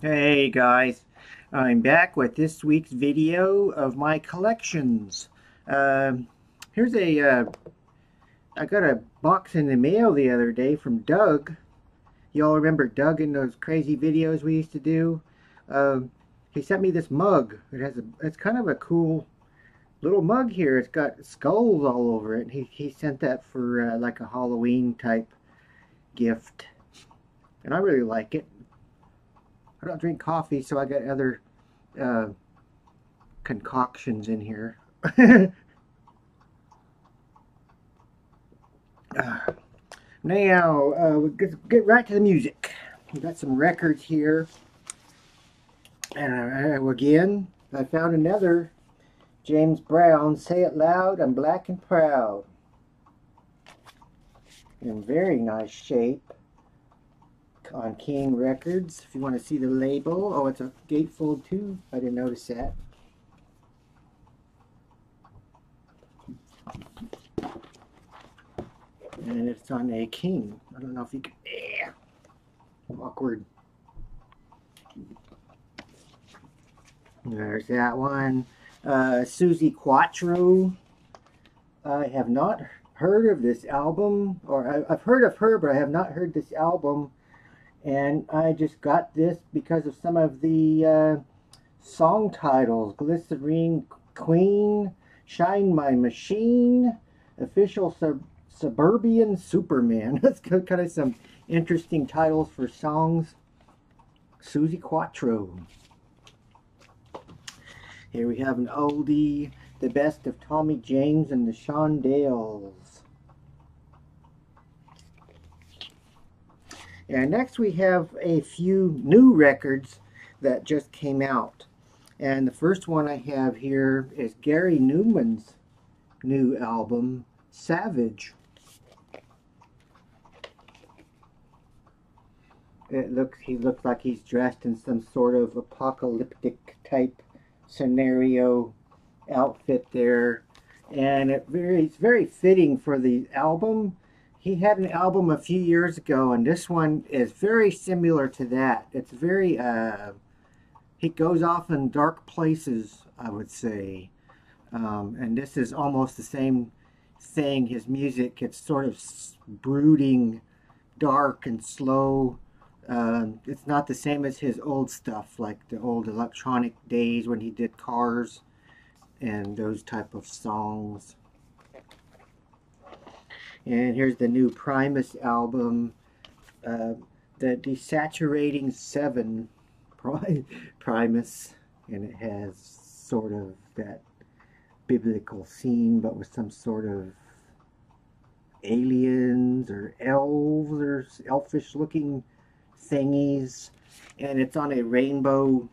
Hey guys, I'm back with this week's video of my collections. Um Here's I got a box in the mail the other day from Doug. Y'all remember Doug in those crazy videos we used to do? Um he sent me this mug. It's kind of a cool little mug here. It's got skulls all over it. He sent that for like a Halloween type gift, and I really like it. I don't drink coffee, so I got other uh, concoctions in here. Now, we'll get right to the music. We got some records here. And again, I found another James Brown, Say It Loud, I'm Black and Proud. In very nice shape on King Records. If you want to see the label. Oh, it's a gatefold too. I didn't notice that. And it's on a King. I don't know if you can. Yeah. Awkward. There's that one. Suzi Quatro. I have not heard of this album, or I've heard of her, but I have not heard this album. And I just got this because of some of the song titles. Glycerine Queen, Shine My Machine, Official Suburban Superman. That's kind of some interesting titles for songs. Suzi Quatro. Here we have an oldie, The Best of Tommy James and the Shondells. And next we have a few new records that just came out. And the first one I have here is Gary Numan's new album, Savage. He looks like he's dressed in some sort of apocalyptic type scenario outfit there, and it's very fitting for the album. He had an album a few years ago, and this one is very similar to that. It's very he goes off in dark places, I would say, and this is almost the same thing. His music, it's sort of brooding, dark and slow. It's not the same as his old stuff, like the old electronic days when he did Cars and those type of songs. And here's the new Primus album, the Desaturating 7 Primus, and it has sort of that biblical scene, but with some sort of aliens or elves or elfish looking thingies, and it's on a rainbow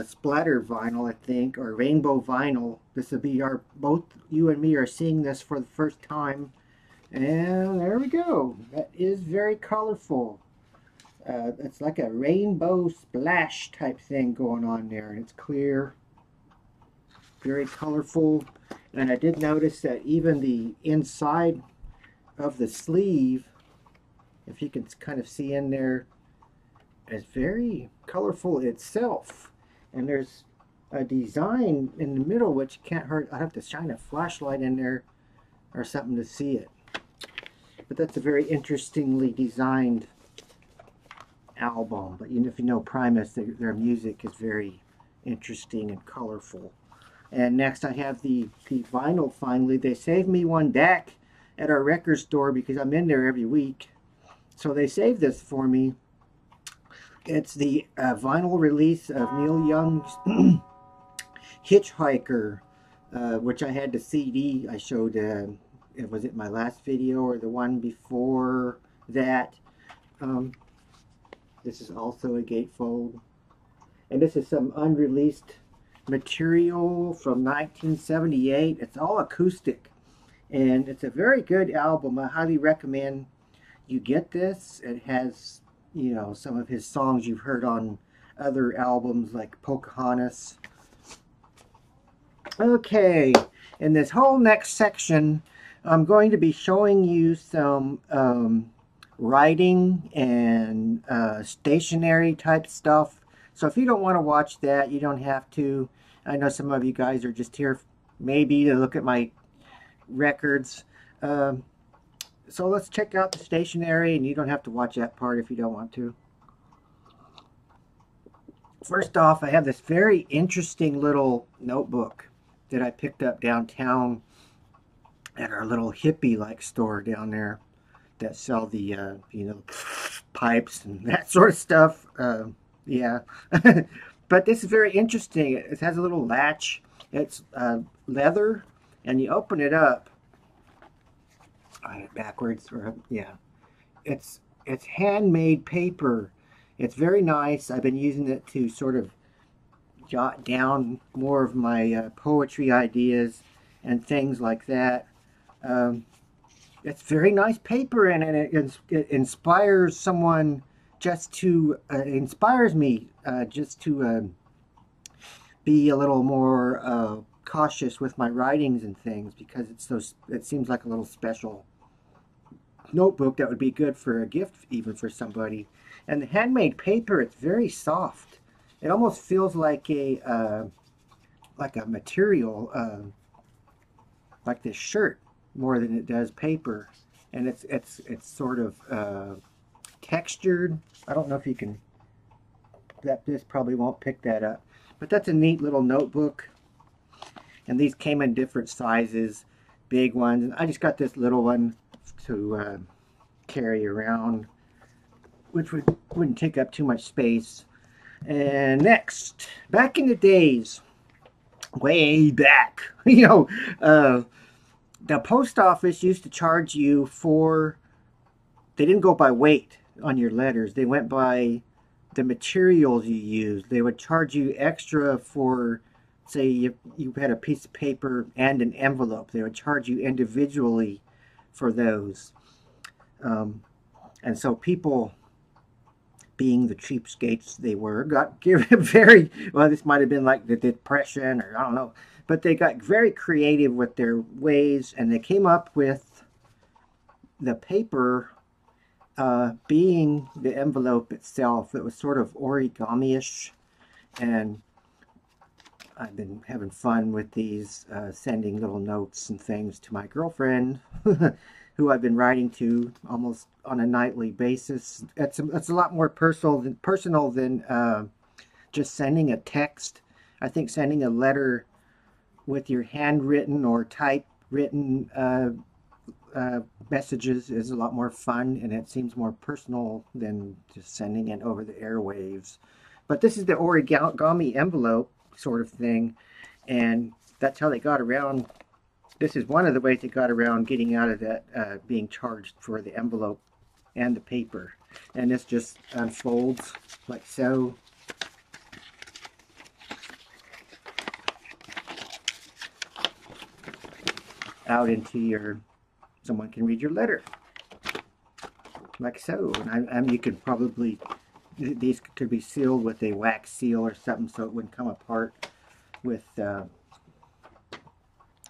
splatter vinyl, I think, or rainbow vinyl. This will be both you and me are seeing this for the first time, and there we go. That is very colorful. It's like a rainbow splash type thing going on there, and it's clear, very colorful. And I did notice that even the inside of the sleeve, if you can kind of see in there, is very colorful itself. And there's a design in the middle which can't hurt. I have to shine a flashlight in there or something to see it. But that's a very interestingly designed album. But if you know Primus, their music is very interesting and colorful. And next I have the vinyl finally. They saved me one deck at our record store because I'm in there every week. So they saved this for me. It's the vinyl release of Neil Young's Hitchhiker, which I had the CD I showed. Was it my last video or the one before that? This is also a gatefold. And this is some unreleased material from 1978. It's all acoustic. And it's a very good album. I highly recommend you get this. It has, you know, some of his songs you've heard on other albums like Pocahontas. Okay, in this whole next section, I'm going to be showing you some writing and stationery type stuff So if you don't want to watch that, you don't have to. I know some of you guys are just here maybe to look at my records. Um, so let's check out the stationery, and you don't have to watch that part if you don't want to. First off, I have this very interesting little notebook that I picked up downtown at our little hippie-like store down there that sell the, pipes and that sort of stuff. Yeah. But this is very interesting. It has a little latch. It's leather, and you open it up. Backwards, or yeah. It's handmade paper. It's very nice. I've been using it to sort of jot down more of my poetry ideas and things like that. Um, it's very nice paper, and it inspires someone just to inspires me just to be a little more cautious with my writings and things, because it seems like a little special notebook that would be good for a gift even for somebody. And the handmade paper, it's very soft. It almost feels like a material like this shirt more than it does paper. And it's sort of textured. I don't know if you can, this probably won't pick that up, but that's a neat little notebook. And these came in different sizes, big ones, and I just got this little one to carry around, which wouldn't take up too much space. And next, back in the days, way back, the post office used to charge you for, they didn't go by weight on your letters. They went by the materials you used. They would charge you extra for, say, you had a piece of paper and an envelope. They would charge you individually for those. And so people, being the cheapskates they were, got very, well, this might have been like the Depression, or I don't know, but they got very creative with their ways, and they came up with the paper being the envelope itself. It was sort of origami-ish, and I've been having fun with these, sending little notes and things to my girlfriend, who I've been writing to almost on a nightly basis. It's a lot more personal than just sending a text. I think sending a letter with your handwritten or typewritten messages is a lot more fun, and it seems more personal than just sending it over the airwaves. But this is the origami envelope sort of thing, and that's how they got around. This is one of the ways they got around getting out of that, being charged for the envelope and the paper. And this just unfolds like so. Out into your, someone can read your letter. Like so. And you could probably, these could be sealed with a wax seal or something so it wouldn't come apart with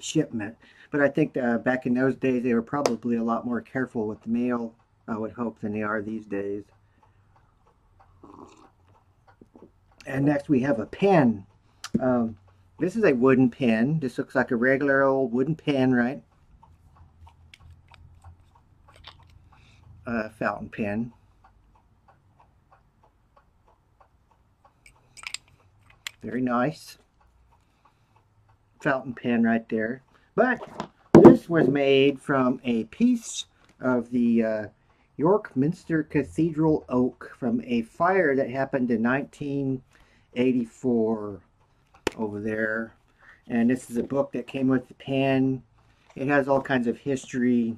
shipment. But I think back in those days they were probably a lot more careful with the mail, I would hope, than they are these days. And next we have a pen. This is a wooden pen. This looks like a regular old wooden pen, right? Fountain pen. Very nice. Fountain pen right there. But this was made from a piece of the York Minster Cathedral oak from a fire that happened in 1984 over there. And this is a book that came with the pen. It has all kinds of history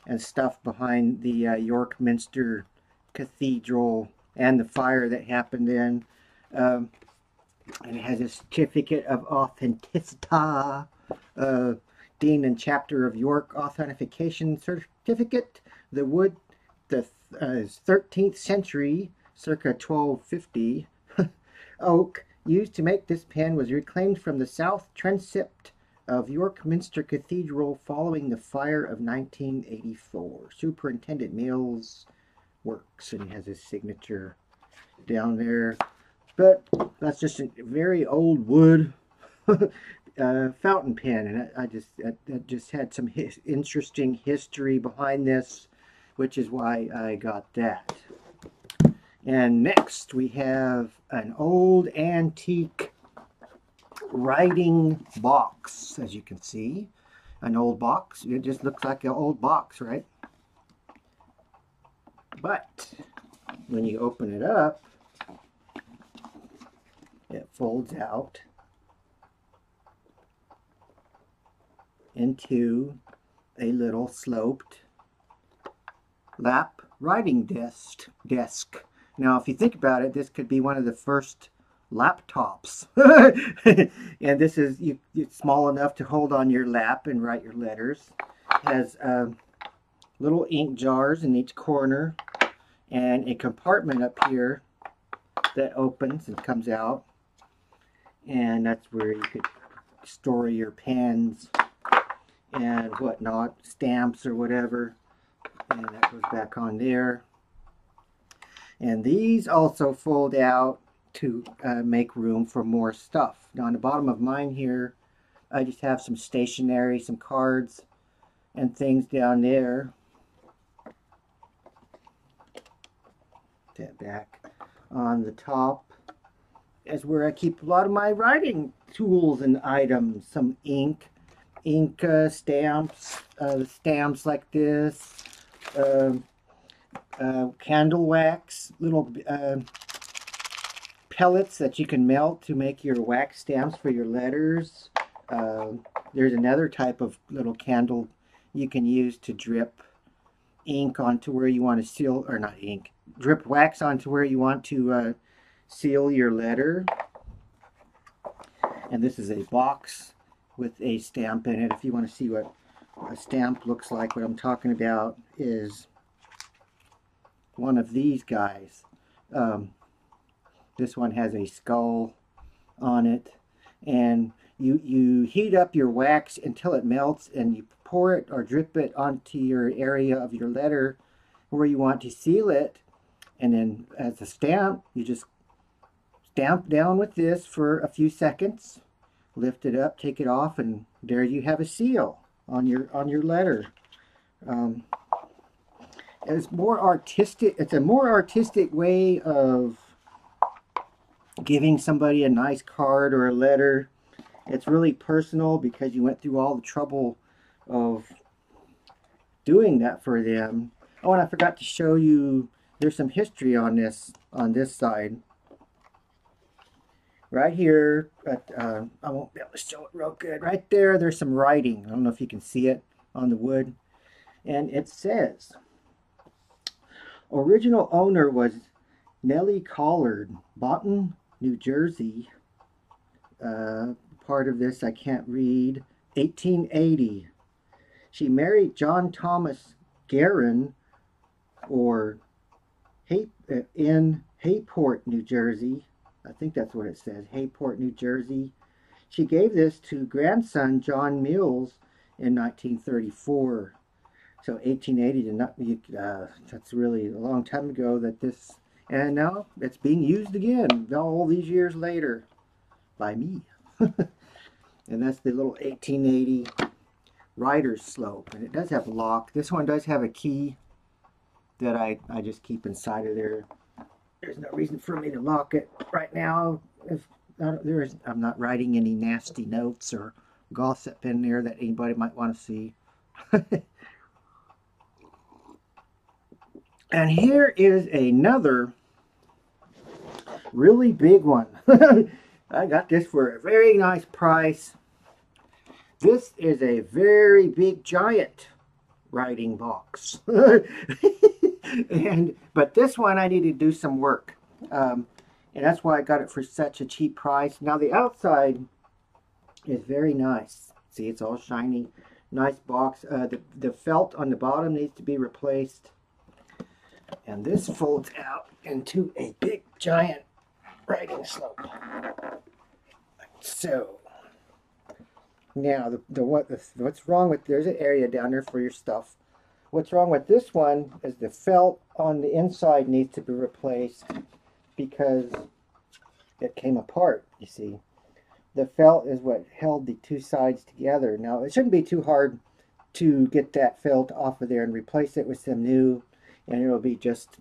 and stuff behind the York Minster Cathedral and the fire that happened then. And it has a certificate of authenticity, Dean and Chapter of York Authentication Certificate. The wood, the 13th century, circa 1250, oak used to make this pen was reclaimed from the south transept of York Minster Cathedral following the fire of 1984. Superintendent Mills Works, and he has his signature down there. But that's just a very old wood fountain pen, and I just had some interesting history behind this, which is why I got that. And next we have an old antique writing box, as you can see. An old box. It just looks like an old box, right? But when you open it up, it folds out into a little sloped lap writing desk. Now, if you think about it, this could be one of the first laptops. And this is it's small enough to hold on your lap and write your letters. It has little ink jars in each corner and a compartment up here that opens and comes out, and that's where you could store your pens and whatnot, stamps or whatever, and that goes back on there. And these also fold out to make room for more stuff. Now on the bottom of mine here, I just have some stationery, some cards and things down there. That back. On the top is where I keep a lot of my writing tools and items. Some ink stamps, stamps like this, candle wax, little pellets that you can melt to make your wax stamps for your letters. There's another type of little candle you can use to drip ink onto where you want to seal, or not ink, drip wax onto where you want to seal your letter. And this is a box with a stamp in it. If you want to see what a stamp looks like, what I'm talking about is one of these guys. This one has a skull on it, and you heat up your wax until it melts, and you pour it or drip it onto your area of your letter where you want to seal it, and then as a stamp, you just stamp down with this for a few seconds, lift it up, take it off, and there you have a seal on your letter. It's more artistic. It's a more artistic way of giving somebody a nice card or a letter. It's really personal because you went through all the trouble of doing that for them. Oh, and I forgot to show you, there's some history on this side. Right here, but I won't be able to show it real good. Right there, there's some writing. I don't know if you can see it on the wood. And it says, original owner was Nellie Collard, Boynton, New Jersey. Part of this I can't read. 1880. She married John Thomas Guerin, or in Hayport, New Jersey. I think that's what it says, Hayport, New Jersey. She gave this to grandson John Mills in 1934. So 1880 did not be, that's really a long time ago that this, and now it's being used again all these years later by me. And that's the little 1880 Writer's Slope, and it does have a lock. This one does have a key that I just keep inside of there. There's no reason for me to lock it right now. If I'm not writing any nasty notes or gossip in there that anybody might want to see. And here is another really big one. I got this for a very nice price. This is a very big, giant writing box. But this one I need to do some work. And that's why I got it for such a cheap price. Now the outside is very nice. See, it's all shiny. Nice box. The felt on the bottom needs to be replaced. And this folds out into a big, giant writing slope. So, now what's wrong with, there's an area down there for your stuff. What's wrong with this one is the felt on the inside needs to be replaced because it came apart, you see. The felt is what held the two sides together. Now, it shouldn't be too hard to get that felt off of there and replace it with some new, and it'll be just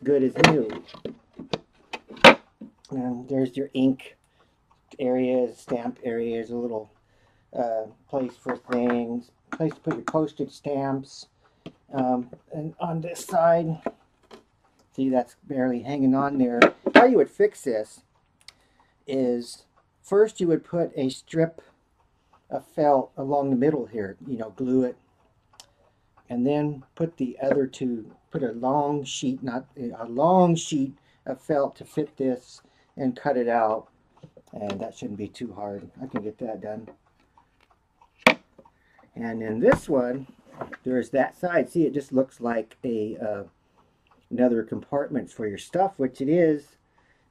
good as new. And there's your ink areas, stamp areas, a little place for things, place to put your postage stamps. And on this side, see, that's barely hanging on there. How you would fix this is, first you would put a strip of felt along the middle here, you know, glue it, and then put the other two, put a long sheet, not a long sheet of felt to fit this, and cut it out. And that shouldn't be too hard. I can get that done. And in this one, there's that side. See, it just looks like a another compartment for your stuff, which it is.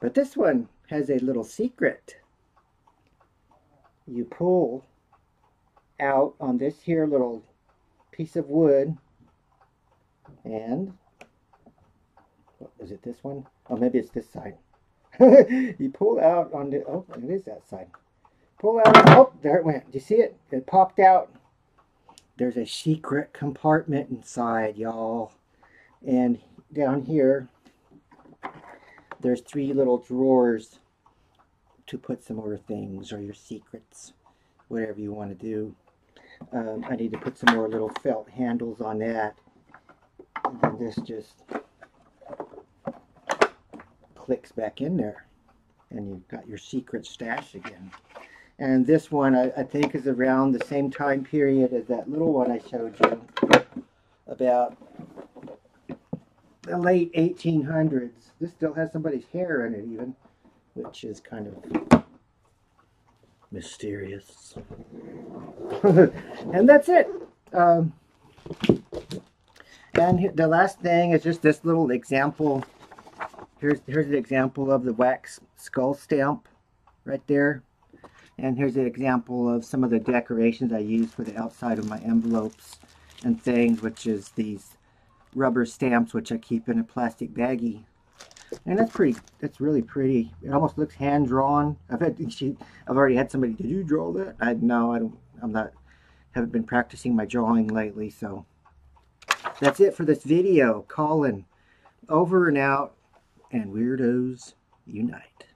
But this one has a little secret. You pull out on this here little piece of wood, and is it this one? Oh, maybe it's this side. You pull out on the, oh, it is that side. Pull out, oh, there it went. Do you see it? It popped out. There's a secret compartment inside, y'all. And down here, there's 3 little drawers to put some more things, or your secrets, whatever you want to do. I need to put some more little felt handles on that. And then this just clicks back in there, and you've got your secret stash again. And this one I think is around the same time period as that little one I showed you, about the late 1800s. This still has somebody's hair in it even, which is kind of mysterious. And that's it. And the last thing is just this little example. Here's an example of the wax skull stamp right there. And here's an example of some of the decorations I use for the outside of my envelopes and things, which is these rubber stamps, which I keep in a plastic baggie. And that's really pretty. It almost looks hand-drawn. I've already had somebody, did you draw that? Haven't been practicing my drawing lately, so. That's it for this video. Colin, over and out, and weirdos unite.